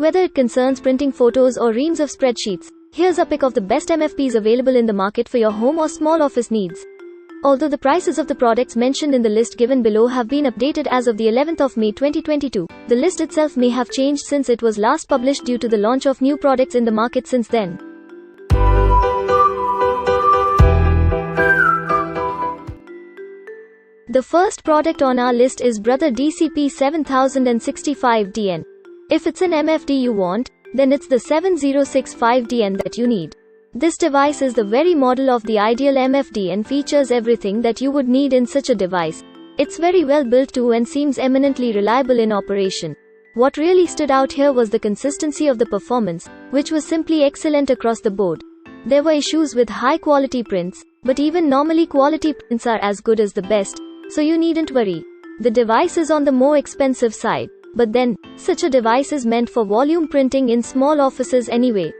Whether it concerns printing photos or reams of spreadsheets, here's a pick of the best MFPs available in the market for your home or small office needs. Although the prices of the products mentioned in the list given below have been updated as of the 11th of May 2022, the list itself may have changed since it was last published due to the launch of new products in the market since then. The first product on our list is Brother DCP7065DN. If it's an MFD you want, then it's the 7065DN that you need. This device is the very model of the ideal MFD and features everything that you would need in such a device. It's very well built too and seems eminently reliable in operation. What really stood out here was the consistency of the performance, which was simply excellent across the board. There were issues with high quality prints, but even normally quality prints are as good as the best, so you needn't worry. The device is on the more expensive side, but then, such a device is meant for volume printing in small offices anyway.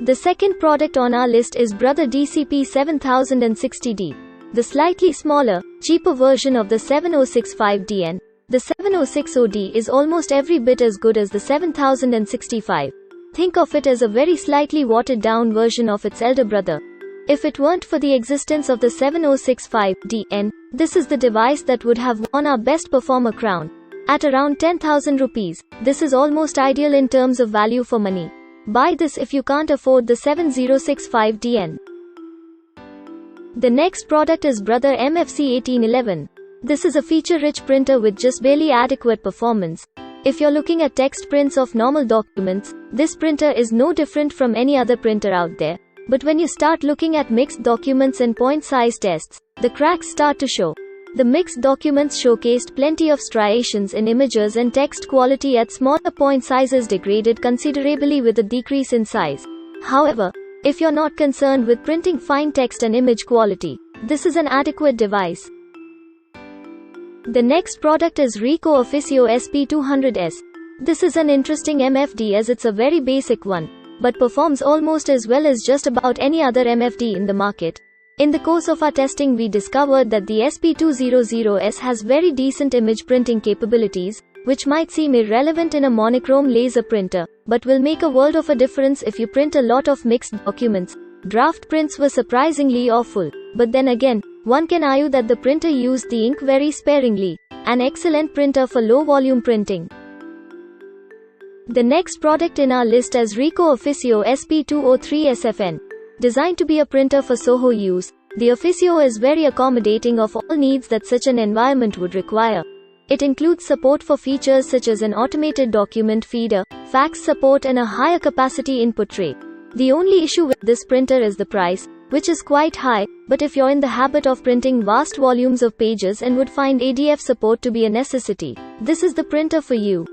The second product on our list is Brother DCP7060D. The slightly smaller, cheaper version of the 7065DN, the 7060D is almost every bit as good as the 7065. Think of it as a very slightly watered down version of its elder brother. If it weren't for the existence of the 7065DN, this is the device that would have won our best performer crown. At around 10,000 rupees, this is almost ideal in terms of value for money. Buy this if you can't afford the 7065DN. The next product is Brother MFC1811. This is a feature-rich printer with just barely adequate performance. If you're looking at text prints of normal documents, this printer is no different from any other printer out there. But when you start looking at mixed documents and point size tests, the cracks start to show. The mixed documents showcased plenty of striations in images and text quality at smaller point sizes degraded considerably with a decrease in size. However, if you're not concerned with printing fine text and image quality, this is an adequate device. The next product is RICOH AFICIO SP200S. This is an interesting MFD as it's a very basic one, but performs almost as well as just about any other MFD in the market. In the course of our testing we discovered that the SP200S has very decent image printing capabilities, which might seem irrelevant in a monochrome laser printer, but will make a world of a difference if you print a lot of mixed documents. Draft prints were surprisingly awful, but then again, one can argue that the printer used the ink very sparingly. An excellent printer for low volume printing. The next product in our list is RICOH AFICIO SP203SFN. Designed to be a printer for Soho use, the AFICIO is very accommodating of all needs that such an environment would require. It includes support for features such as an automated document feeder, fax support and a higher capacity input tray. The only issue with this printer is the price, which is quite high, but if you're in the habit of printing vast volumes of pages and would find ADF support to be a necessity, this is the printer for you.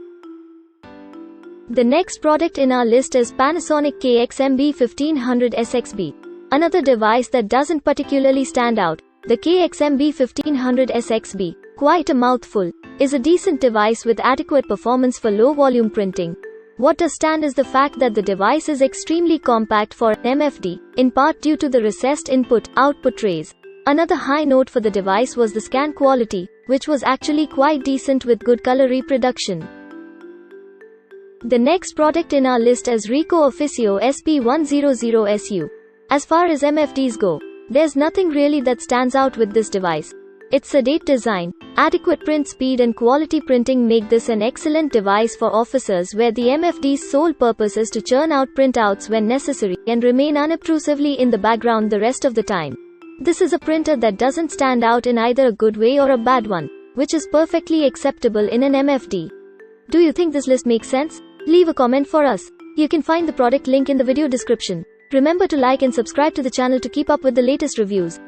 The next product in our list is Panasonic KXMB1500SXB. Another device that doesn't particularly stand out, the KXMB1500SXB, quite a mouthful, is a decent device with adequate performance for low volume printing. What does stand is the fact that the device is extremely compact for an MFD, in part due to the recessed input-output trays. Another high note for the device was the scan quality, which was actually quite decent with good color reproduction. The next product in our list is RICOH AFICIO SP100SU. As far as MFDs go, there's nothing really that stands out with this device. Its sedate design, adequate print speed and quality printing make this an excellent device for offices where the MFD's sole purpose is to churn out printouts when necessary and remain unobtrusively in the background the rest of the time. This is a printer that doesn't stand out in either a good way or a bad one, which is perfectly acceptable in an MFD. Do you think this list makes sense? Leave a comment for us. You can find the product link in the video description. Remember to like and subscribe to the channel to keep up with the latest reviews.